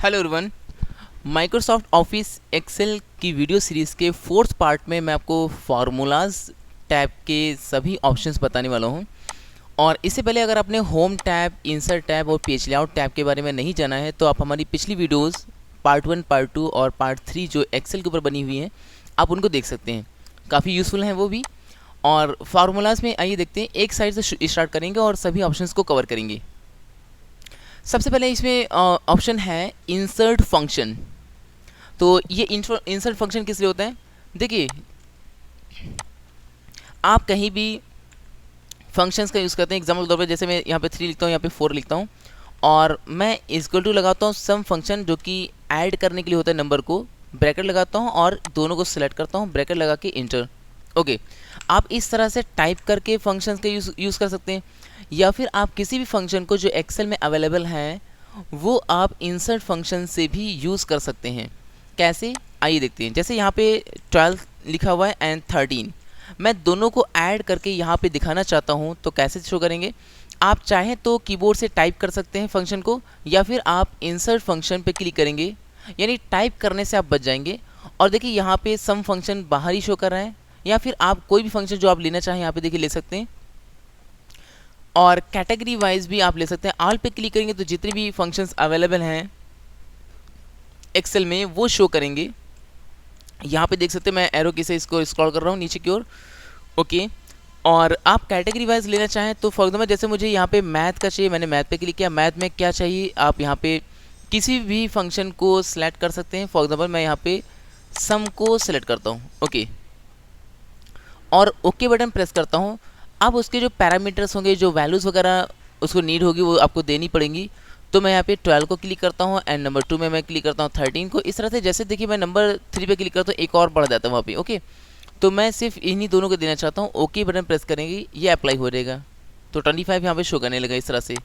Hello everyone. Microsoft Office Excel की video series के fourth part में मैं आपको फार्मूलाज टैब के सभी ऑप्शंस बताने वाला हूं। और इससे पहले अगर आपने होम टैब, इंसर्ट टैब और पेज लेआउट टैब के बारे में नहीं जाना है तो आप हमारी पिछली वीडियोस पार्ट 1, पार्ट 2 और पार्ट 3 जो एक्सेल के ऊपर बनी हुई हैं आप उनको देख सकते हैं, काफ़ी यूज़फुल हैं वो भी। और फार्मूलाज में आइए देखते हैं, एक साइड से स्टार्ट करेंगे और सभी ऑप्शंस को कवर करेंगे। सबसे पहले इसमें ऑप्शन है इंसर्ट फंक्शन। तो ये इंसर्ट फंक्शन किस लिए होता है? देखिए, आप कहीं भी फंक्शंस का यूज़ करते हैं। एग्जाम्पल के तौर पर जैसे मैं यहाँ पे 3 लिखता हूँ, यहाँ पे 4 लिखता हूँ और मैं इक्वल टू लगाता हूँ सम फंक्शन जो कि ऐड करने के लिए होता है नंबर को, ब्रैकेट लगाता हूँ और दोनों को सिलेक्ट करता हूँ, ब्रैकेट लगा के इंटर। ओके, आप इस तरह से टाइप करके फंक्शंस का यूज़ कर सकते हैं, या फिर आप किसी भी फंक्शन को जो एक्सेल में अवेलेबल है वो आप इंसर्ट फंक्शन से भी यूज़ कर सकते हैं। कैसे, आइए देखते हैं। जैसे यहाँ पे 12 लिखा हुआ है एंड 13, मैं दोनों को ऐड करके यहाँ पे दिखाना चाहता हूँ तो कैसे शो करेंगे? आप चाहें तो कीबोर्ड से टाइप कर सकते हैं फंक्शन को, या फिर आप इंसर्ट फंक्शन पे क्लिक करेंगे, यानी टाइप करने से आप बच जाएंगे। और देखिए यहाँ पे सम फंक्शन बाहर ही शो कर रहा है, या फिर आप कोई भी फंक्शन जो आप लेना चाहें यहाँ पे देखिए ले सकते हैं। और कैटेगरी वाइज भी आप ले सकते हैं। ऑल पे क्लिक करेंगे तो जितने भी फंक्शंस अवेलेबल हैं एक्सेल में वो शो करेंगे। यहाँ पे देख सकते हैं मैं एरो की से इसको स्क्रॉल कर रहा हूँ नीचे की ओर। ओके, और आप कैटेगरी वाइज लेना चाहें तो फॉर एग्जाम्पल जैसे मुझे यहाँ पे मैथ का चाहिए, मैंने मैथ पे क्लिक किया। मैथ में क्या चाहिए, आप यहाँ पे किसी भी फंक्शन को सिलेक्ट कर सकते हैं। फॉर एग्जाम्पल मैं यहाँ पे सम को सिलेक्ट करता हूँ। ओके, और ओके बटन प्रेस करता हूँ। अब उसके जो पैरामीटर्स होंगे, जो वैल्यूज़ वगैरह उसको नीड होगी वो आपको देनी पड़ेंगी। तो मैं यहाँ पे 12 को क्लिक करता हूँ एंड नंबर 2 में मैं क्लिक करता हूँ 13 को। इस तरह से जैसे देखिए मैं नंबर 3 पे क्लिक करता हूँ एक और बढ़ जाता है वहाँ पे। ओके, तो मैं सिर्फ इन्हीं दोनों को देना चाहता हूँ। ओके बटन प्रेस करेंगे, ये अप्लाई हो जाएगा तो 25 यहाँ पे शो करने लगा इस तरह से।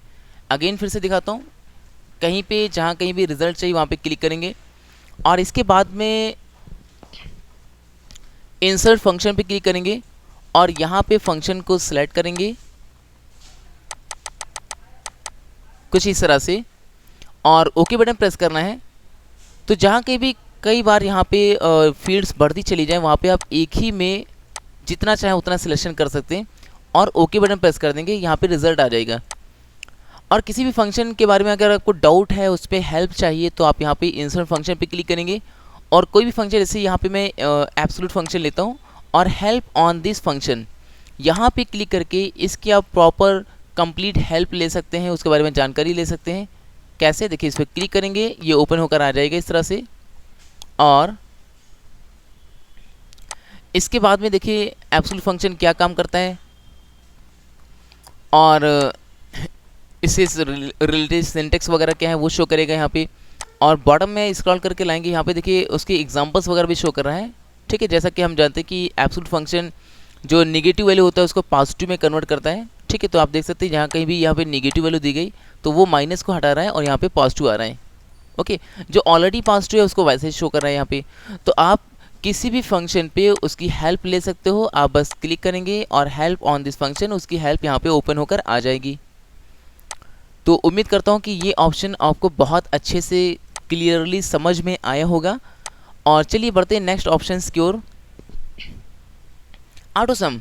अगेन फिर से दिखाता हूँ, कहीं पे जहाँ कहीं भी रिजल्ट चाहिए वहाँ पे क्लिक करेंगे और इसके बाद में इंसर्ट फंक्शन पे क्लिक करेंगे और यहाँ पे फंक्शन को सिलेक्ट करेंगे कुछ इस तरह से और ओके बटन प्रेस करना है। तो जहाँ कहीं भी कई बार यहाँ पे फील्ड्स बढ़ती चली जाए वहाँ पे आप एक ही में जितना चाहे उतना सिलेक्शन कर सकते हैं और ओके बटन प्रेस कर देंगे, यहाँ पे रिजल्ट आ जाएगा। और किसी भी फंक्शन के बारे में अगर आपको डाउट है, उस पर हेल्प चाहिए तो आप यहाँ पे इंसर्ट फंक्शन पे क्लिक करेंगे और कोई भी फंक्शन, जैसे यहाँ पे मैं एब्सोल्यूट फंक्शन लेता हूँ और हेल्प ऑन दिस फंक्शन यहाँ पे क्लिक करके इसकी आप प्रॉपर कंप्लीट हेल्प ले सकते हैं, उसके बारे में जानकारी ले सकते हैं। कैसे, देखिए इस पर क्लिक करेंगे, ये ओपन होकर आ जाएगा इस तरह से। और इसके बाद में देखिए एब्सोल्यूट फंक्शन क्या काम करता है और इससे रिलेटेड सिंटेक्स वगैरह क्या है वो शो करेगा यहाँ पे। और बॉटम में स्क्रॉल करके लाएंगे, यहाँ पे देखिए उसके एग्जांपल्स वगैरह भी शो कर रहा है। ठीक है, जैसा कि हम जानते हैं कि एब्सोल्यूट फंक्शन जो नेगेटिव वैल्यू होता है उसको पॉजिटिव में कन्वर्ट करता है। ठीक है, तो आप देख सकते हैं जहाँ कहीं भी यहाँ पे नेगेटिव वैल्यू दी गई तो वो माइनस को हटा रहा है और यहाँ पे पॉजिटिव आ रहा है। ओके, जो ऑलरेडी पॉजिटिव है उसको वैसे ही शो कर रहा है यहाँ पे। तो आप किसी भी फंक्शन पे उसकी हेल्प ले सकते हो, आप बस क्लिक करेंगे और हेल्प ऑन दिस फंक्शन, उसकी हेल्प यहाँ पे ओपन होकर आ जाएगी। तो उम्मीद करता हूँ कि ये ऑप्शन आपको बहुत अच्छे से क्लियरली समझ में आया होगा। और चलिए बढ़ते हैं नेक्स्ट ऑप्शन की ओर। ऑटोसम।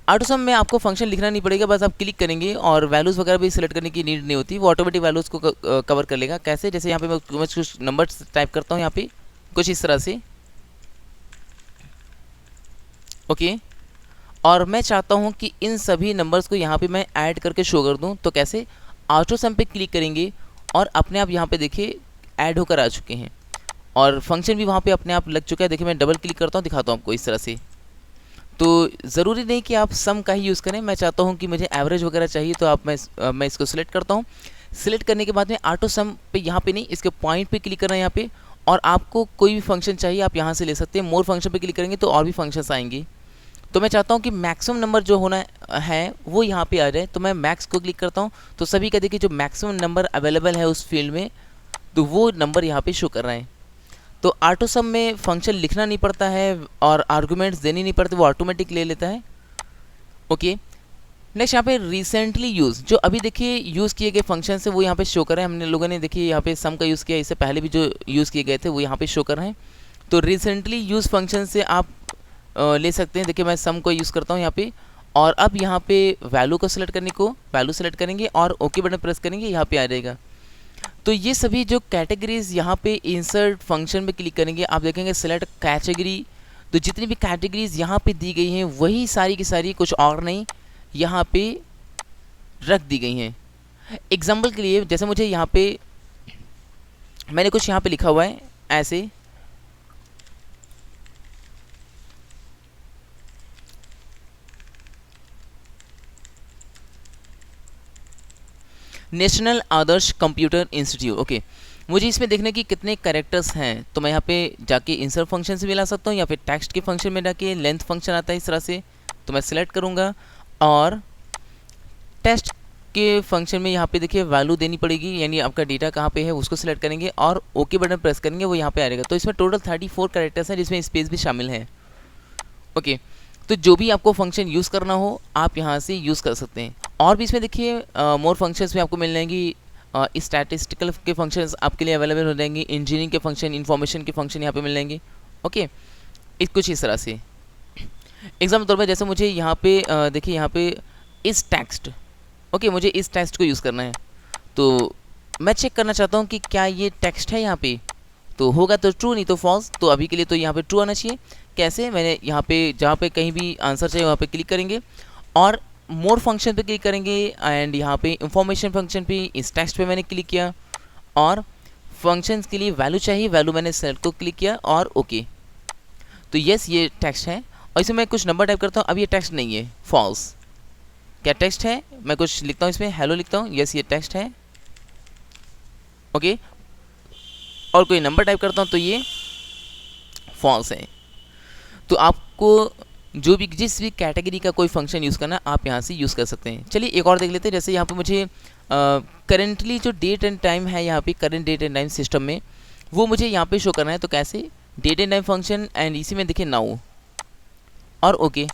ऑटोसम में आपको फंक्शन लिखना नहीं पड़ेगा, बस आप क्लिक करेंगे और वैल्यूज़ वगैरह भी सिलेक्ट करने की नीड नहीं होती, वो ऑटोमेटिक वैल्यूज़ को कवर कर लेगा। कैसे, जैसे यहाँ पे मैं कुछ नंबर्स टाइप करता हूँ यहाँ पे कुछ इस तरह से। ओके, और मैं चाहता हूँ कि इन सभी नंबर्स को यहाँ पे मैं ऐड करके शो कर दूँ। तो कैसे, ऑटोसम पे क्लिक करेंगे और अपने आप यहाँ पे देखिए ऐड होकर आ चुके हैं और फंक्शन भी वहाँ पे अपने आप लग चुका है। देखिए मैं डबल क्लिक करता हूँ, दिखाता हूँ आपको इस तरह से। तो ज़रूरी नहीं कि आप सम का ही यूज़ करें, मैं चाहता हूँ कि मुझे एवरेज वगैरह चाहिए तो आप मैं इसको सिलेक्ट करता हूँ। सिलेक्ट करने के बाद में ऑटो सम पे यहाँ पे नहीं, इसके पॉइंट पे क्लिक करना है यहाँ पे। और आपको कोई भी फंक्शन चाहिए आप यहाँ से ले सकते हैं। मोर फंक्शन पे क्लिक करेंगे तो और भी फंक्शंस आएंगे। तो मैं चाहता हूँ कि मैक्सिमम नंबर जो होना है वो यहाँ पे आ जाए, तो मैं मैक्स को क्लिक करता हूँ। तो सभी का देखिए जो मैक्सिमम नंबर अवेलेबल है उस फील्ड में, तो वो नंबर यहाँ पे शो कर रहे हैं। तो ऑटो सम में फंक्शन लिखना नहीं पड़ता है और आर्गुमेंट्स देनी नहीं पड़ती, वो ऑटोमेटिक ले लेता है। ओके, नेक्स्ट यहाँ पे रिसेंटली यूज़, जो अभी देखिए यूज़ किए गए फंक्शन है वो यहाँ पे शो कर रहे हैं। हमने लोगों ने देखिए यहाँ पे सम का यूज़ किया, इससे पहले भी जो यूज़ किए गए थे वो यहाँ पे शो कर रहे हैं। तो रिसेंटली यूज़ फंक्शन से आप ले सकते हैं। देखिए मैं सम को यूज़ करता हूँ यहाँ पे, और अब यहाँ पे वैल्यू को सिलेक्ट करने को वैल्यू सेलेक्ट करेंगे और ओके बटन प्रेस करेंगे, यहाँ पे आ जाएगा। तो ये सभी जो कैटेगरीज यहाँ पे इंसर्ट फंक्शन में क्लिक करेंगे, आप देखेंगे सेलेक्ट कैटेगरी। तो जितनी भी कैटेगरीज यहाँ पे दी गई हैं वही सारी की सारी, कुछ और नहीं, यहाँ पे रख दी गई हैं। एग्जाम्पल के लिए जैसे मुझे यहाँ पे मैंने कुछ यहाँ पे लिखा हुआ है ऐसे, नेशनल आदर्श कंप्यूटर इंस्टीट्यूट। ओके, मुझे इसमें देखने की कितने कैरेक्टर्स हैं, तो मैं यहाँ पे जाके इंसर्ट फंक्शन से भी ला सकता हूँ या फिर टेक्स्ट के फंक्शन में जाके लेंथ फंक्शन आता है इस तरह से। तो मैं सिलेक्ट करूँगा और टेक्स्ट के फंक्शन में यहाँ पे देखिए वैल्यू देनी पड़ेगी, यानी आपका डेटा कहाँ पे है उसको सिलेक्ट करेंगे और ओके बटन प्रेस करेंगे, वो यहाँ पे आ जाएगा। तो इसमें टोटल 34 कैरेक्टर्स हैं जिसमें स्पेस भी शामिल है। ओके, तो जो भी आपको फंक्शन यूज़ करना हो आप यहाँ से यूज़ कर सकते हैं। और भी इसमें देखिए मोर फंक्शंस भी आपको मिल जाएंगी। स्टैटिस्टिकल के फंक्शंस आपके लिए अवेलेबल हो जाएंगे, इंजीनियरिंग के फंक्शन, इन्फॉर्मेशन के फंक्शन यहाँ पे मिल जाएंगे। ओके, कुछ इस तरह से। एग्जाम्पल तौर पर जैसे मुझे यहाँ पे देखिए यहाँ पे इस टेक्स्ट, ओके मुझे इस टेक्स्ट को यूज़ करना है, तो मैं चेक करना चाहता हूँ कि क्या ये टेक्स्ट है यहाँ पे, तो होगा तो ट्रू, नहीं तो फॉल्स। तो अभी के लिए तो यहाँ पे ट्रू आना चाहिए। कैसे, मैंने यहाँ पे जहाँ पे कहीं भी आंसर चाहिए वहाँ पे क्लिक करेंगे और मोर फंक्शन पे क्लिक करेंगे एंड यहाँ पे इंफॉर्मेशन फंक्शन पे इस टेक्स्ट पे मैंने क्लिक किया और फंक्शंस के लिए वैल्यू चाहिए, वैल्यू मैंने सेलेक्ट को क्लिक किया और ओके। तो यस ये टेक्स्ट है और इसमें मैं कुछ नंबर टाइप करता हूँ। अब ये टेक्स्ट नहीं है, फॉल्स। क्या टेक्स्ट है, मैं कुछ लिखता हूँ इसमें, हेलो लिखता हूँ, यस ये टेक्स्ट है। ओके, और कोई नंबर टाइप करता हूँ तो ये फॉल्स है। तो आपको जो भी जिस भी कैटेगरी का कोई फंक्शन यूज़ करना आप यहाँ से यूज़ कर सकते हैं। चलिए एक और देख लेते हैं। जैसे यहाँ पे मुझे करेंटली जो डेट एंड टाइम है, यहाँ पे current date and time system में, वो मुझे यहाँ पे शो करना है। तो कैसे, date and time function and इसी में देखिए नाउ और ओके।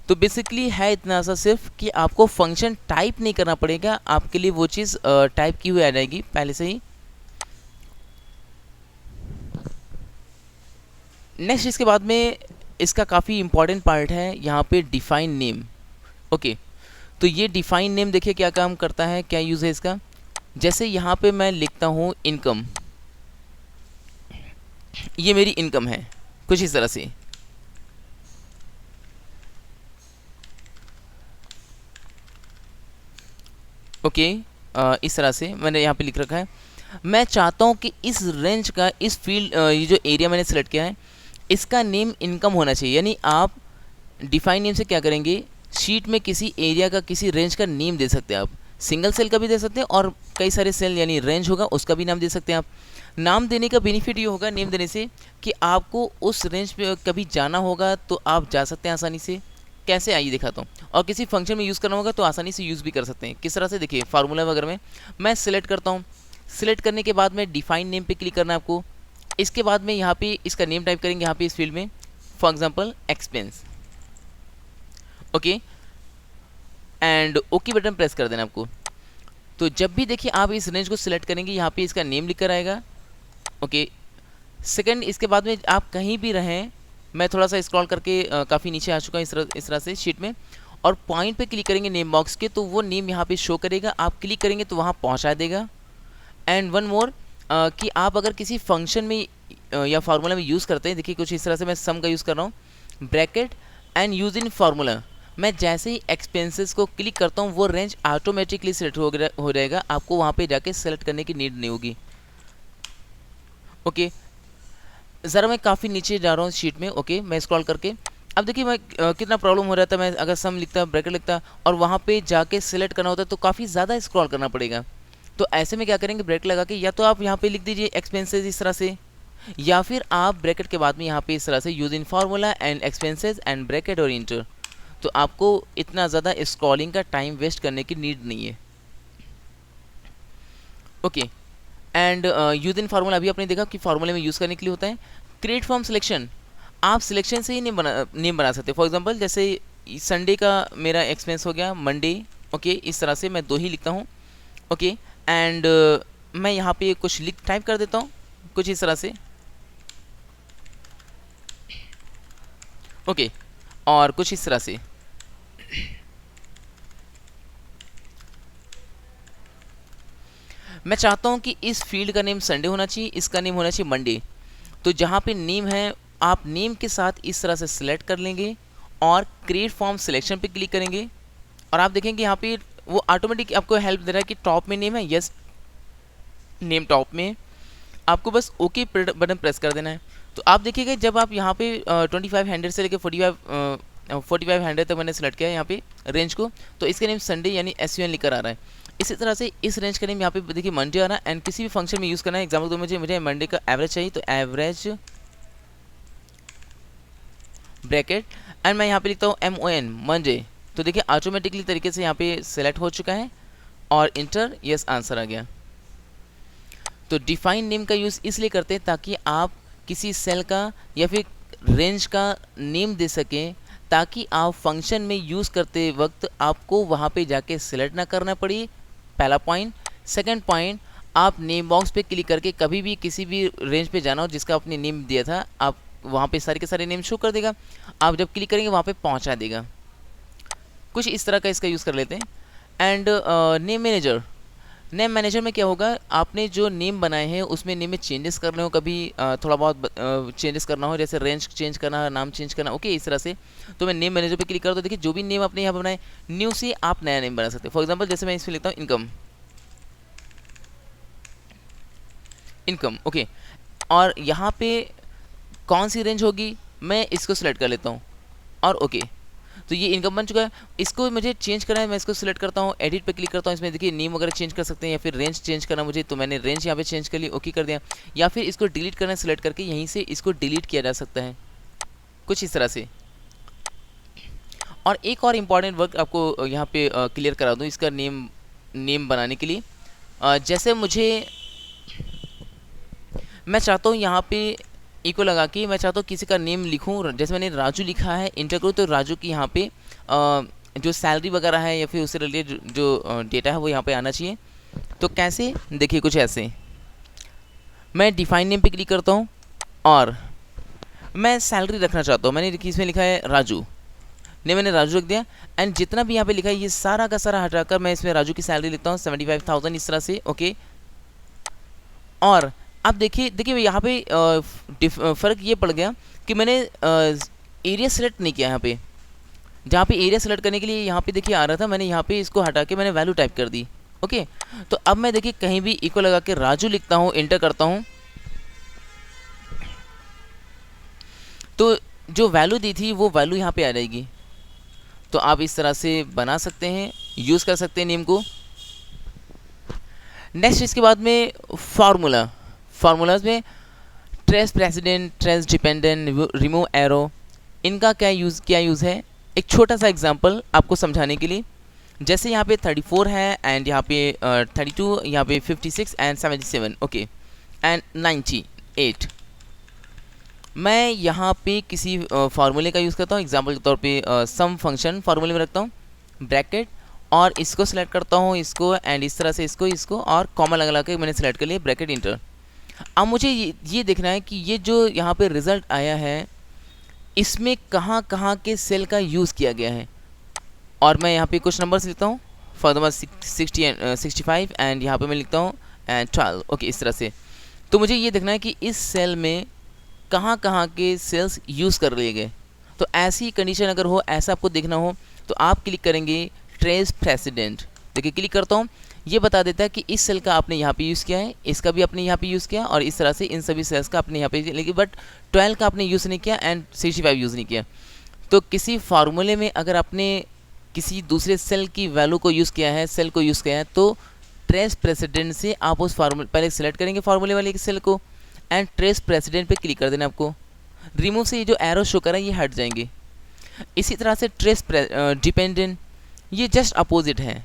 तो बेसिकली है इतना सा सिर्फ कि आपको फंक्शन टाइप नहीं करना पड़ेगा, आपके लिए वो चीज़ टाइप की हुई आ जाएगी पहले से ही। नेक्स्ट इसके बाद में इसका काफ़ी इंपॉर्टेंट पार्ट है यहाँ पे डिफाइन नेम। ओके, तो ये डिफाइन नेम देखिए क्या काम करता है, क्या यूज़ है इसका। जैसे यहाँ पे मैं लिखता हूँ इनकम, ये मेरी इनकम है कुछ इस तरह से। ओके, इस तरह से मैंने यहाँ पे लिख रखा है। मैं चाहता हूँ कि इस रेंज का, इस फील्ड, ये जो एरिया मैंने सेलेक्ट किया है इसका नेम इनकम होना चाहिए। यानी आप डिफाइन नेम से क्या करेंगे, शीट में किसी एरिया का, किसी रेंज का नेम दे सकते हैं आप। सिंगल सेल का भी दे सकते हैं और कई सारे सेल यानी रेंज होगा उसका भी नाम दे सकते हैं आप। नाम देने का बेनिफिट ये होगा नेम देने से कि आपको उस रेंज पे कभी जाना होगा तो आप जा सकते हैं आसानी से। कैसे, आइए दिखाता हूँ। और किसी फंक्शन में यूज़ करना होगा तो आसानी से यूज़ भी कर सकते हैं। किस तरह से, देखिए फार्मूला वगैरह में मैं सिलेक्ट करता हूँ। सिलेक्ट करने के बाद में डिफाइन नेम पे क्लिक करना है आपको। इसके बाद में यहाँ पे इसका नेम टाइप करेंगे यहाँ पे इस फील्ड में, for example expense. Okay, and okay button press कर देना आपको। तो जब भी देखिए आप इस रेंज को सिलेक्ट करेंगे यहाँ पे इसका नेम लिख कर आएगा। ओके, सेकंड इसके बाद में आप कहीं भी रहें, मैं थोड़ा सा स्क्रॉल करके काफ़ी नीचे आ चुका हूँ इस तरह से शीट में, और पॉइंट पे क्लिक करेंगे नेम बॉक्स के तो वो नेम यहाँ पे शो करेगा। आप क्लिक करेंगे तो वहाँ पहुँचा देगा। एंड वन मोर कि आप अगर किसी फंक्शन में या फार्मूला में यूज़ करते हैं, देखिए कुछ इस तरह से मैं सम का यूज़ कर रहा हूँ, bracket and use in formula. मैं जैसे ही एक्सपेंसेस को क्लिक करता हूँ वो रेंज ऑटोमेटिकली सेलेक्ट हो जाएगा, आपको वहाँ पे जाके सेलेक्ट करने की नीड नहीं होगी। ओके, ज़रा मैं काफ़ी नीचे जा रहा हूँ शीट में। ओके, मैं स्क्रॉल करके अब देखिए मैं कितना प्रॉब्लम हो रहा था। मैं अगर सम लिखता, ब्रैकेट लिखता और वहाँ पे जाके सिलेक्ट करना होता तो काफ़ी ज़्यादा स्क्रॉल करना पड़ेगा। तो ऐसे में क्या करेंगे, ब्रैकेट लगा के या तो आप यहाँ पे लिख दीजिए एक्सपेंसेस इस तरह से, या फिर आप ब्रैकेट के बाद में यहाँ पे इस तरह से use in formula and expenses and bracket और इंटर। तो आपको इतना ज़्यादा स्क्रॉलिंग का टाइम वेस्ट करने की नीड नहीं है। Okay, and use in formula अभी आपने देखा कि फार्मूले में यूज़ करने के लिए होता है। क्रिएट फ्रॉम सिलेक्शन, आप सिलेक्शन से ही नेम बना सकते हैं। फॉर एग्जांपल जैसे संडे का मेरा एक्सपेंस हो गया मंडे। ओके, इस तरह से मैं 2 ही लिखता हूँ। ओके, एंड मैं यहाँ पे कुछ लिख टाइप कर देता हूँ कुछ इस तरह से। ओके, और कुछ इस तरह से। मैं चाहता हूँ कि इस फील्ड का नेम संडे होना चाहिए, इसका नेम होना चाहिए मंडे। तो जहाँ पे नेम है, आप नेम के साथ इस तरह से सिलेक्ट कर लेंगे और क्रिएट फॉर्म सिलेक्शन पे क्लिक करेंगे और आप देखेंगे यहाँ पे वो ऑटोमेटिक आपको हेल्प दे रहा है कि टॉप में नेम है। यस, नेम टॉप में है। आपको बस ओके बटन प्रेस कर देना है। तो आप देखिएगा जब आप यहाँ पे 2500 से लेकर 4500 तक मैंने सेलेक्ट किया है यहाँ पे रेंज को, तो इसका नेम संडे यानी SUN लिखकर आ रहा है। इसी तरह से इस रेंज का नेम यहाँ पे देखिए मंडे आ रहा है एंड किसी भी फंक्शन में यूज़ करना है। एग्जाम्पल दो, मुझे मंडे का एवरेज चाहिए, तो एवरेज ब्रैकेट एंड मैं यहाँ पे लिखता हूँ MON मंडे। तो देखिए ऑटोमेटिकली तरीके से यहाँ पे सेलेक्ट हो चुका है और इंटर, यस आंसर आ गया। तो डिफाइन नेम का यूज़ इसलिए करते हैं ताकि आप किसी सेल का या फिर रेंज का नेम दे सकें, ताकि आप फंक्शन में यूज़ करते वक्त आपको वहाँ पे जाके सिलेक्ट ना करना पड़े, पहला पॉइंट। सेकंड पॉइंट, आप नेम बॉक्स पे क्लिक करके कभी भी किसी भी रेंज पे जाना हो जिसका आपने नेम दिया था, आप वहाँ पे सारे के सारे नेम शो कर देगा। आप जब क्लिक करेंगे वहाँ पे पहुँचा देगा। कुछ इस तरह का इसका यूज़ कर लेते हैं। एंड नेम मैनेजर में क्या होगा, आपने जो नेम बनाए हैं उसमें नेम में चेंजेस करने हो, कभी थोड़ा बहुत चेंजेस करना हो, जैसे रेंज चेंज करना, नाम चेंज करना। ओके, इस तरह से तो मैं नेम मैनेजर पे क्लिक करूँ तो देखिए जो भी नेम आपने यहाँ बनाए, न्यू से आप नया नेम बना सकते हैं। फॉर एग्जांपल जैसे मैं इसमें लिखता हूँ इनकम। ओके, और यहाँ पे कौन सी रेंज होगी मैं इसको सिलेक्ट कर लेता हूँ और ओके, तो ये इनकम बन चुका है। इसको मुझे चेंज करना है, मैं इसको सिलेक्ट करता हूँ, एडिट पे क्लिक करता हूँ। इसमें देखिए नेम वगैरह चेंज कर सकते हैं या फिर रेंज चेंज करना मुझे, तो मैंने रेंज यहाँ पे चेंज कर ली, ओके कर दिया। या फिर इसको डिलीट करना है, सिलेक्ट करके यहीं से इसको डिलीट किया जा सकता है, कुछ इस तरह से। और एक और इम्पॉर्टेंट वर्क आपको यहाँ पे क्लियर करा दूँ इसका नेम बनाने के लिए। जैसे मैं चाहता हूँ यहाँ पे इको लगा के मैं चाहता हूँ किसी का नेम लिखूँ, जैसे मैंने राजू लिखा है, इंटर करूँ तो राजू की यहाँ पे जो सैलरी वगैरह है या फिर उससे रिलेटेड जो डेटा है वो यहाँ पे आना चाहिए। तो कैसे, देखिए कुछ ऐसे। मैं डिफाइन नेम पे क्लिक करता हूँ और मैं सैलरी रखना चाहता हूँ। मैंने इसमें लिखा है राजू, नहीं मैंने राजू रख दिया एंड जितना भी यहाँ पे लिखा है ये सारा का सारा हटाकर मैं इसमें राजू की सैलरी लिखता हूँ 75,000 इस तरह से। ओके, और अब देखिए यहाँ पे फ़र्क ये पड़ गया कि मैंने एरिया सेलेक्ट नहीं किया। यहाँ पे जहाँ पे एरिया सेलेक्ट करने के लिए यहाँ पे देखिए आ रहा था, मैंने यहाँ पे इसको हटा के मैंने वैल्यू टाइप कर दी। ओके, तो अब मैं देखिए कहीं भी इको लगा के राजू लिखता हूँ, इंटर करता हूँ, तो जो वैल्यू दी थी वो वैल्यू यहाँ पे आ जाएगी। तो आप इस तरह से बना सकते हैं, यूज़ कर सकते हैं नेम को। नेक्स्ट इसके बाद में फार्मूलाज में trace president, trace dependent, remove arrow, इनका क्या यूज़ है। एक छोटा सा एग्जांपल आपको समझाने के लिए, जैसे यहाँ पे 34 है एंड यहाँ पे 32, यहाँ पे 56 एंड 77, ओके एंड 98। मैं यहाँ पे किसी फार्मूले का यूज़ करता हूँ। एग्जांपल के तौर पे सम फंक्शन फार्मूले में रखता हूँ, ब्रैकेट, और इसको सिलेक्ट करता हूँ, इसको एंड इस तरह से इसको और कॉमा लगा के मैंने सेलेक्ट कर लिया, ब्रैकेट, इंटर। अब मुझे ये देखना है कि ये जो यहाँ पे रिज़ल्ट आया है इसमें कहाँ कहाँ के सेल का यूज़ किया गया है। और मैं यहाँ पे कुछ नंबर्स लिखता हूँ, फॉर द 60 एंड 65 एंड यहाँ पे मैं लिखता हूँ एंड 12। ओके, इस तरह से। तो मुझे ये देखना है कि इस सेल में कहाँ कहाँ के सेल्स यूज़ कर लिए गए। तो ऐसी कंडीशन अगर हो, ऐसा आपको देखना हो, तो आप क्लिक करेंगे ट्रेस प्रेसिडेंट। देखिए क्लिक करता हूँ, ये बता देता है कि इस सेल का आपने यहाँ पे यूज़ किया है, इसका भी आपने यहाँ पे यूज़ किया, और इस तरह से इन सभी सेल्स का आपने यहाँ पे, लेकिन बट 12 का आपने यूज़ नहीं किया एंड 65 यूज़ नहीं किया। तो किसी फार्मूले में अगर आपने किसी दूसरे सेल की वैल्यू को यूज़ किया है, सेल को यूज़ किया है, तो ट्रेस प्रेसिडेंट से आप उस फार्मूले पहले सेलेक्ट करेंगे फार्मूले वाले सेल को एंड ट्रेस प्रेसिडेंट पे क्लिक कर देना आपको। रिमूव से ये जो एरो शो कर रहा है ये हट जाएंगे। इसी तरह से ट्रेस डिपेंडेंट, ये जस्ट अपोजिट है।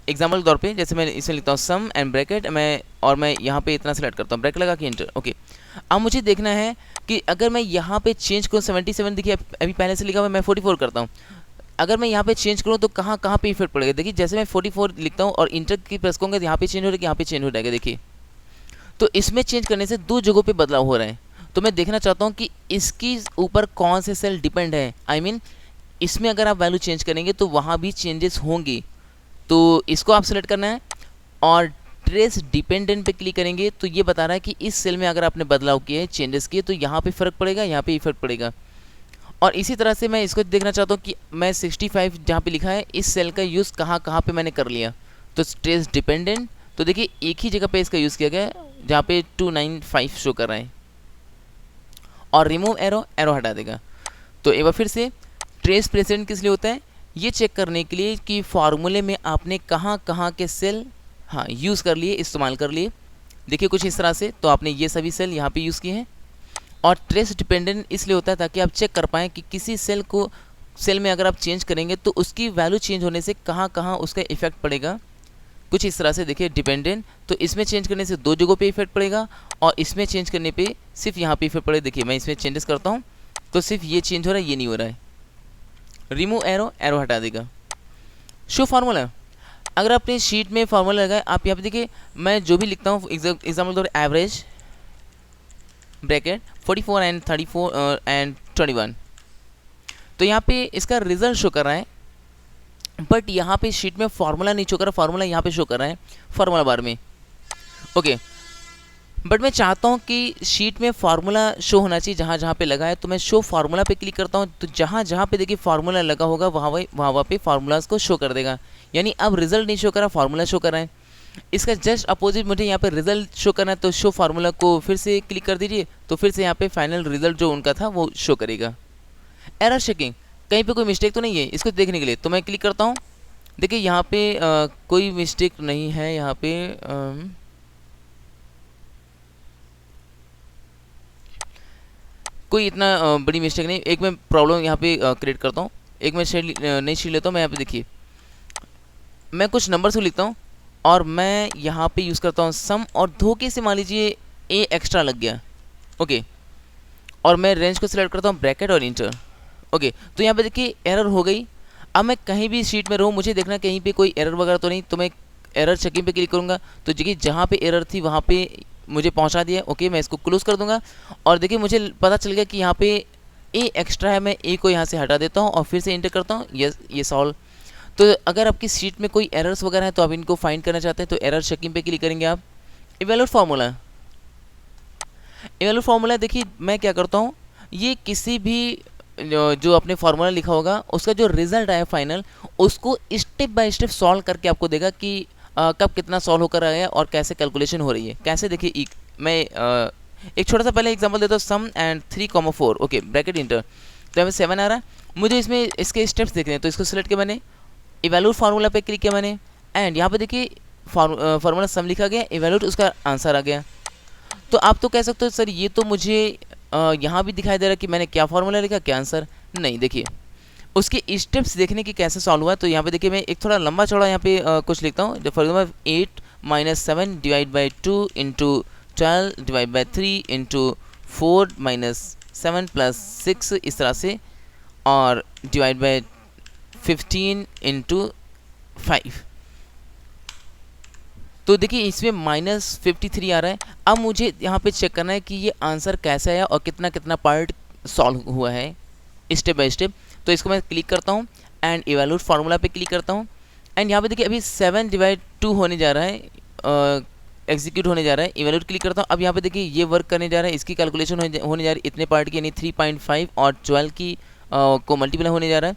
एग्जाम्पल के तौर पे जैसे मैं इसमें लिखता हूँ सम एंड ब्रैकेट, मैं यहाँ पे इतना सेलेक्ट करता हूँ, ब्रैकेट लगा के इंटर। ओके, अब मुझे देखना है कि अगर मैं यहाँ पे चेंज करूँ 77, देखिए अभी पहले से लिखा हुआ मैं 44 करता हूँ, अगर मैं यहाँ पे चेंज करूँ तो कहाँ कहाँ पे इफेक्ट पड़ेगा। देखिए जैसे मैं 44 लिखता हूँ और इंटर की प्रेस करूँगा, यहाँ पे चेंज हो रहा है, यहाँ पे चेंज हो जाएगा। देखिए तो इसमें चेंज करने से दो जगहों पे बदलाव हो रहा है। तो मैं देखना चाहता हूँ कि इसकी ऊपर कौन से सेल डिपेंड है। आई मीन इसमें अगर आप वैल्यू चेंज करेंगे तो वहाँ भी चेंजेस होंगी, तो इसको आप सेलेक्ट करना है और ट्रेस डिपेंडेंट पे क्लिक करेंगे तो ये बता रहा है कि इस सेल में अगर आपने बदलाव किए, चेंजेस किए, तो यहाँ पे फ़र्क पड़ेगा, यहाँ पे इफेक्ट पड़ेगा। और इसी तरह से मैं इसको देखना चाहता हूँ कि मैं 65 जहाँ पे लिखा है इस सेल का यूज़ कहाँ कहाँ पे मैंने कर लिया। तो ट्रेस डिपेंडेंट, तो देखिए एक ही जगह पे इसका यूज़ किया गया है जहाँ पे 295 शो कर रहा है। और रिमूव एरो, एरो हटा देगा। तो एक बार फिर से ट्रेस प्रेसिडेंट किस लिए होता है, ये चेक करने के लिए कि फार्मूले में आपने कहाँ कहाँ के सेल यूज़ कर लिए, इस्तेमाल कर लिए। देखिए कुछ इस तरह से, तो आपने ये सभी सेल यहाँ पे यूज़ किए हैं। और ट्रेस डिपेंडेंट इसलिए होता है ताकि आप चेक कर पाएँ कि किसी सेल में अगर आप चेंज करेंगे तो उसकी वैल्यू चेंज होने से कहाँ कहाँ उसका इफेक्ट पड़ेगा। कुछ इस तरह से देखिए डिपेंडेंट, तो इसमें चेंज करने से दो जगहों पे इफेक्ट पड़ेगा और इसमें चेंज करने पे सिर्फ यहाँ पे इफेक्ट पड़ेगा। देखिए मैं इसमें चेंजेस करता हूँ तो सिर्फ ये चेंज हो रहा है, ये नहीं हो रहा है। रिमूव एरो, एरो हटा देगा। शो फार्मूला, अगर आपने शीट में फार्मूला लगाए, आप यहाँ पे देखिए मैं जो भी लिखता हूँ, एग्जाम्पल तौर एवरेज ब्रैकेट 44 एंड 34 एंड 21, तो यहाँ पे इसका रिजल्ट शो कर रहा है, बट यहाँ पे शीट में फार्मूला नहीं शो कर रहा, फार्मूला यहाँ पे शो कर रहा है फार्मूला बार में। ओके, बट मैं चाहता हूँ कि शीट में फार्मूला शो होना चाहिए जहाँ जहाँ पे लगा है, तो मैं शो फार्मूला पे क्लिक करता हूँ। तो जहाँ जहाँ पे देखिए फार्मूला लगा होगा वहाँ पे फार्मूलाज को शो कर देगा। यानी अब रिजल्ट नहीं शो कर रहा, फार्मूला शो कर रहा है। इसका जस्ट अपोजिट मुझे यहाँ पे रिजल्ट शो करना है, तो शो फार्मूला को फिर से क्लिक कर दीजिए, तो फिर से यहाँ पे फाइनल रिजल्ट जो उनका था वो शो करेगा। एरर चेकिंग, कहीं पे कोई मिस्टेक तो नहीं है, इसको देखने के लिए तो मैं क्लिक करता हूँ। देखिए यहाँ पे कोई मिस्टेक नहीं है, यहाँ पे कोई इतना बड़ी मिस्टेक नहीं। एक मैं प्रॉब्लम यहाँ पे क्रिएट करता हूँ, एक मैं नई शीट लेता हूँ। मैं यहाँ पे देखिए मैं कुछ नंबर्स को लिखता हूँ और मैं यहाँ पे यूज़ करता हूँ सम, और धोखे से मान लीजिए ए एक्स्ट्रा लग गया। ओके, और मैं रेंज को सिलेक्ट करता हूँ ब्रैकेट और इंटर। ओके, तो यहाँ पे देखिए एरर हो गई। अब मैं कहीं भी शीट में रहूँ, मुझे देखना कहीं पे कोई एरर वगैरह तो नहीं, तो मैं एरर चेकिंग पे क्लिक करूँगा। तो देखिए जहाँ पे एरर थी वहाँ पे मुझे पहुँचा दिया। ओके, मैं इसको क्लोज कर दूँगा और देखिए मुझे पता चल गया कि यहाँ पे ए एक्स्ट्रा है। मैं ए को यहाँ से हटा देता हूँ और फिर से इंटर करता हूँ, यस ये सॉल्व। तो अगर आपकी शीट में कोई एरर्स वगैरह हैं तो आप इनको फाइंड करना चाहते हैं तो एरर चेकिंग पे क्लिक करेंगे आप। इवैल्यूएट फार्मूला, इवैल्यूएट फार्मूला देखिए मैं क्या करता हूँ, ये किसी भी जो अपने फार्मूला लिखा होगा उसका जो रिजल्ट आया फाइनल, उसको स्टेप बाय स्टेप सॉल्व करके आपको देगा कि कब कितना सॉल्व होकर आया और कैसे कैलकुलेशन हो रही है। कैसे देखिए मैं एक छोटा सा पहले एग्जांपल देता हूँ, सम एंड 3,4। ओके, ब्रैकेट इंटर, तो हमें 7 आ रहा है। मुझे इसमें इसके स्टेप्स देखने हैं, तो इसको सिलेक्ट किया मैंने, इवैल्यूएट फार्मूला पे क्लिक किया मैंने, एंड यहाँ पे देखिए फार्मूला सम लिखा गया, इवैल्यूएट उसका आंसर आ गया। तो आप तो कह सकते हो सर ये तो मुझे यहाँ भी दिखाई दे रहा है कि मैंने क्या फार्मूला लिखा, क्या आंसर। नहीं, देखिए उसके स्टेप्स देखने की कैसे सॉल्व हुआ है। तो यहाँ पे देखिए मैं एक थोड़ा लंबा चौड़ा यहाँ पे कुछ लिखता हूँ। For example 8 - 7 divide by 2 into 12 divide by 3 into 4 - 7 + 6 इस तरह से, और डिवाइड बाई 15 इंटू 5। तो देखिए इसमें -53 आ रहा है। अब मुझे यहाँ पे चेक करना है कि ये आंसर कैसा है और कितना कितना पार्ट सॉल्व हुआ है स्टेप बाय स्टेप। तो इसको मैं क्लिक करता हूँ एंड इवैल्यूएट फार्मूला पे क्लिक करता हूँ, एंड यहाँ पे देखिए अभी 7/2 होने जा रहा है, एग्जीक्यूट होने जा रहा है। इवैल्यूएट क्लिक करता हूँ, अब यहाँ पे देखिए ये वर्क करने जा रहा है, इसकी कैलकुलेशन होने जा रही है इतने पार्ट की, यानी 3.5 और 12 की को मल्टीप्लाई होने जा रहा है।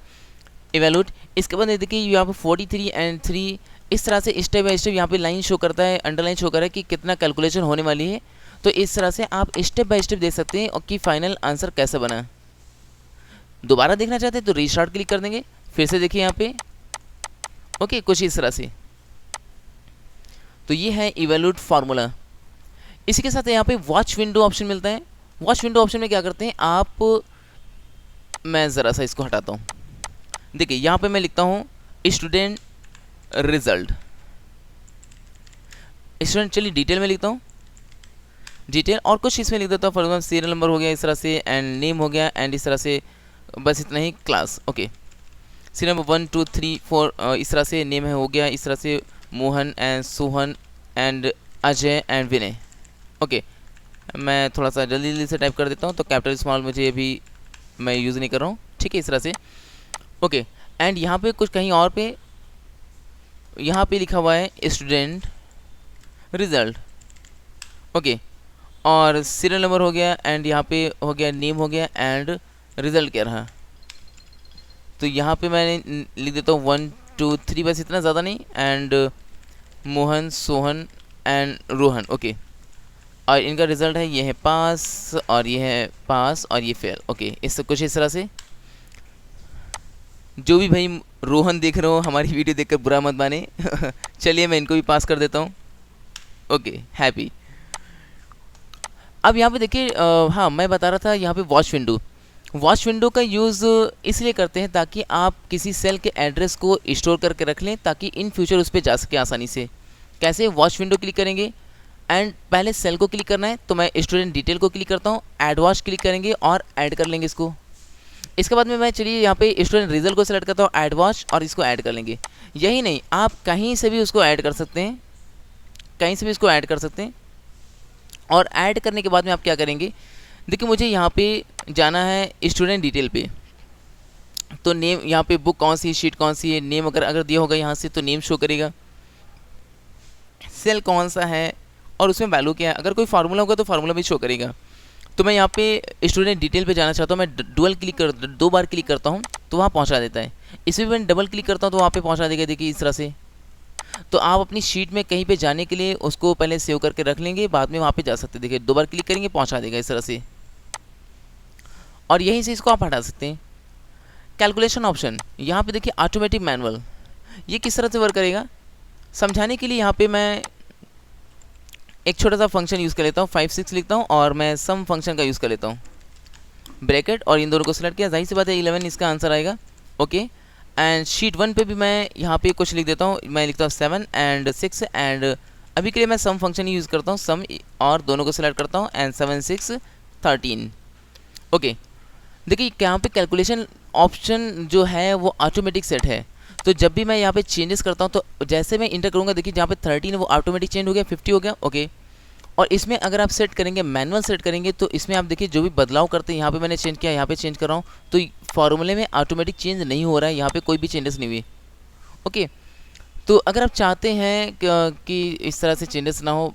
इवैल्यूएट, इसके बाद देखिए यहाँ पे 43 एंड 3 इस तरह से स्टेप बाय स्टेप यहाँ पे लाइन शो करता है, अंडरलाइन शो कर रहा है कि कितना कैलकुलेशन होने वाली है। तो इस तरह से आप स्टेप बाय स्टेप देख सकते हैं और कि फाइनल आंसर कैसे बना। दोबारा देखना चाहते हैं तो रीस्टार्ट क्लिक कर देंगे, फिर से देखिए यहाँ पे। ओके, कुछ इस तरह से। तो ये है इवैल्यूएट फार्मूला। इसी के साथ यहाँ पे वॉच विंडो ऑप्शन मिलता है। वॉच विंडो ऑप्शन में क्या करते हैं आप, मैं ज़रा सा इसको हटाता हूँ। देखिए यहाँ पे मैं लिखता हूँ स्टूडेंट रिजल्ट, स्टूडेंट, चलिए डिटेल में लिखता हूँ डिटेल, और कुछ इसमें लिख देता हूँ। फॉर एग्जाम्पल सीरियल नंबर हो गया इस तरह से, एंड नेम हो गया, एंड इस तरह से, बस इतना ही, क्लास। ओके, सीरियल नंबर 1 2 3 4 इस तरह से नेम है हो गया, इस तरह से Mohan and Sohan and Ajay and Vinay. Okay, मैं थोड़ा सा जल्दी जल्दी से टाइप कर देता हूँ, तो कैपिटल स्मॉल मुझे अभी मैं यूज़ नहीं कर रहा हूँ, ठीक है, इस तरह से। ओके, एंड यहाँ पे कुछ कहीं और पे यहाँ पे लिखा हुआ है स्टूडेंट रिजल्ट। ओके, और सीरियल नंबर हो गया, एंड यहाँ पे हो गया नेम हो गया, एंड रिजल्ट क्या रहा। तो यहाँ पे मैंने लिख देता हूँ 1 2 3, बस इतना ज़्यादा नहीं, and Mohan Sohan and Rohan. Okay, और इनका रिजल्ट है ये है पास, और ये है पास, और ये फेल। ओके, इससे कुछ इस तरह से। जो भी भाई रोहन देख रहे हो हमारी वीडियो देखकर बुरा मत माने चलिए मैं इनको भी पास कर देता हूँ। Okay, happy. अब यहाँ पे देखिए, हाँ मैं बता रहा था यहाँ पे वॉच विंडो का यूज़ इसलिए करते हैं ताकि आप किसी सेल के एड्रेस को स्टोर करके रख लें, ताकि इन फ्यूचर उस पर जा सके आसानी से। कैसे? वॉच विंडो क्लिक करेंगे, एंड पहले सेल को क्लिक करना है, तो मैं स्टूडेंट डिटेल को क्लिक करता हूँ, ऐड वॉच क्लिक करेंगे और ऐड कर लेंगे इसको। इसके बाद में मैं चलिए यहाँ पे स्टूडेंट रिजल्ट को सेलेक्ट करता हूँ, ऐड वॉच, और इसको ऐड कर लेंगे। यही नहीं, आप कहीं से भी उसको ऐड कर सकते हैं, कहीं से भी इसको ऐड कर सकते हैं। और ऐड करने के बाद में आप क्या करेंगे, देखिए मुझे यहाँ पे जाना है स्टूडेंट डिटेल पे, तो नेम यहाँ पे बुक कौन सी, शीट कौन सी है, नेम अगर दिया होगा यहाँ से तो नेम शो करेगा, सेल कौन सा है और उसमें वैल्यू क्या है, अगर कोई फार्मूला होगा तो फार्मूला भी शो करेगा। तो मैं यहाँ पे स्टूडेंट डिटेल पे जाना चाहता हूँ, मैं दो बार क्लिक करता हूँ तो वहाँ पहुँचा देता है। इसमें मैं डबल क्लिक करता हूँ तो वहाँ पे पहुँचा देगा, देखिए इस तरह से। तो आप अपनी शीट में कहीं पे जाने के लिए उसको पहले सेव करके रख लेंगे, बाद में वहाँ पे जा सकते हैं। देखिए दो बार क्लिक करेंगे, पहुँचा देगा इस तरह से, और यहीं से इसको आप हटा सकते हैं। कैलकुलेशन ऑप्शन, यहाँ पे देखिए ऑटोमेटिक मैनुअल, ये किस तरह से वर्क करेगा समझाने के लिए यहाँ पे मैं एक छोटा सा फंक्शन यूज़ कर लेता हूँ, 5 6 लिखता हूँ, और मैं सम फंक्शन का यूज़ कर लेता हूँ, ब्रैकेट, और इन दोनों को सिलेक्ट किया, जाहिर सी बात है 11 इसका आंसर आएगा। ओके, एंड शीट 1 पे भी मैं यहाँ पे कुछ लिख देता हूँ, मैं लिखता हूँ 7 एंड 6, एंड अभी के लिए मैं सम फंक्शन ही यूज़ करता हूँ, सम, और दोनों को सिलेक्ट करता हूँ, एंड 7 6 13। ओके, देखिए यहाँ पे कैलकुलेशन ऑप्शन जो है वो ऑटोमेटिक सेट है, तो जब भी मैं यहाँ पे चेंजेस करता हूँ तो जैसे मैं इंटर करूँगा, देखिए जहाँ पे 13 है वो ऑटोमेटिक चेंज हो गया, 50 हो गया। ओके, और इसमें अगर आप सेट करेंगे, मैनुअल सेट करेंगे, तो इसमें आप देखिए जो भी बदलाव करते हैं, यहाँ पे मैंने चेंज किया, यहाँ पे चेंज कर रहा हूँ, तो फॉर्मूले में ऑटोमेटिक चेंज नहीं हो रहा है, यहाँ पे कोई भी चेंजेस नहीं हुए। ओके, तो अगर आप चाहते हैं कि इस तरह से चेंजेस ना हो,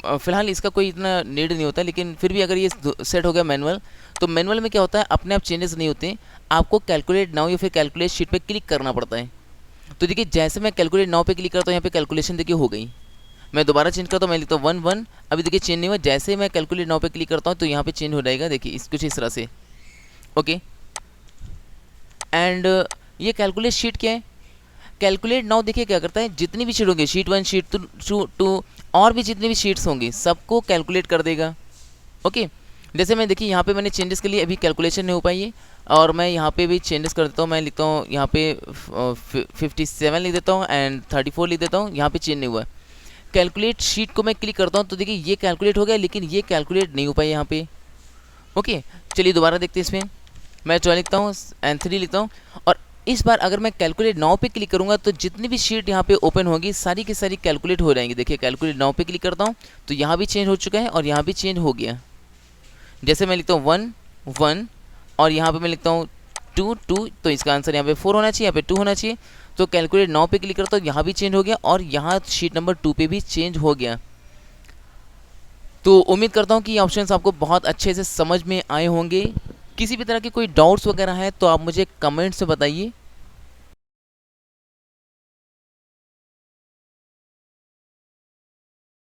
फिलहाल इसका कोई इतना नीड नहीं होता, लेकिन फिर भी अगर ये सेट हो गया मैनुअल, तो मैनुअल में क्या होता है, अपने आप चेंजेस नहीं होते, आपको कैलकुलेट नाउ या फिर कैलकुलेट शीट पे क्लिक करना पड़ता है। तो देखिए जैसे मैं कैलकुलेट नाउ पे क्लिक करता हूँ, यहाँ पे कैलकुलेशन देखिए हो गई। मैं दोबारा चेंज करता हूँ, मैं लिखता हूँ 1 1, अभी देखिए चेंज नहीं हुआ। जैसे मैं कैलकुलेट नाउ पे क्लिक करता हूँ तो यहाँ पे चेंज हो जाएगा, देखिए कुछ इस तरह से। ओके, एंड ये कैलकुलेट शीट क्या है, कैलकुलेट नाउ देखिए क्या करता है, जितनी भी शीट होंगी, शीट 1 शीट 2 और भी जितनी भी शीट्स होंगी सबको कैलकुलेट कर देगा। ओके, जैसे मैं देखिए यहाँ पे मैंने चेंजेस के लिए अभी कैलकुलेशन नहीं हो पाई है, और मैं यहाँ पे भी चेंजेस कर देता हूँ, मैं लिखता हूँ यहाँ पे 57 लिख देता हूँ, एंड 34 लिख देता हूँ, यहाँ पे चेंज नहीं हुआ। कैलकुलेट शीट को मैं क्लिक करता हूँ तो देखिए ये कैलकुलेट हो गया, लेकिन ये कैलकुलेट नहीं हो पाई यहाँ पे। ओके, चलिए दोबारा देखते हैं, इसमें मैं 12 लिखता हूँ एंड 3 लिखता हूँ, और इस बार अगर मैं कैलकुलेट नाउ पे क्लिक करूँगा तो जितनी भी शीट यहाँ पे ओपन होगी सारी की सारी कैलकुलेट हो जाएंगी। देखिए कैलकुलेट नाउ पे क्लिक करता हूँ तो यहाँ भी चेंज हो चुका है और यहाँ भी चेंज हो गया। जैसे मैं लिखता हूँ 1 1 और यहाँ पे मैं लिखता हूँ 2 2, तो इसका आंसर यहाँ पे 4 होना चाहिए, यहाँ पे 2 होना चाहिए। तो कैलकुलेट नाउ पे क्लिक करता हूँ, यहाँ भी चेंज हो गया और यहाँ शीट नंबर 2 पे भी चेंज हो गया। तो उम्मीद करता हूँ कि ये ऑप्शंस आपको बहुत अच्छे से समझ में आए होंगे। किसी भी तरह के कोई डाउट्स वगैरह है तो आप मुझे कमेंट्स में बताइए।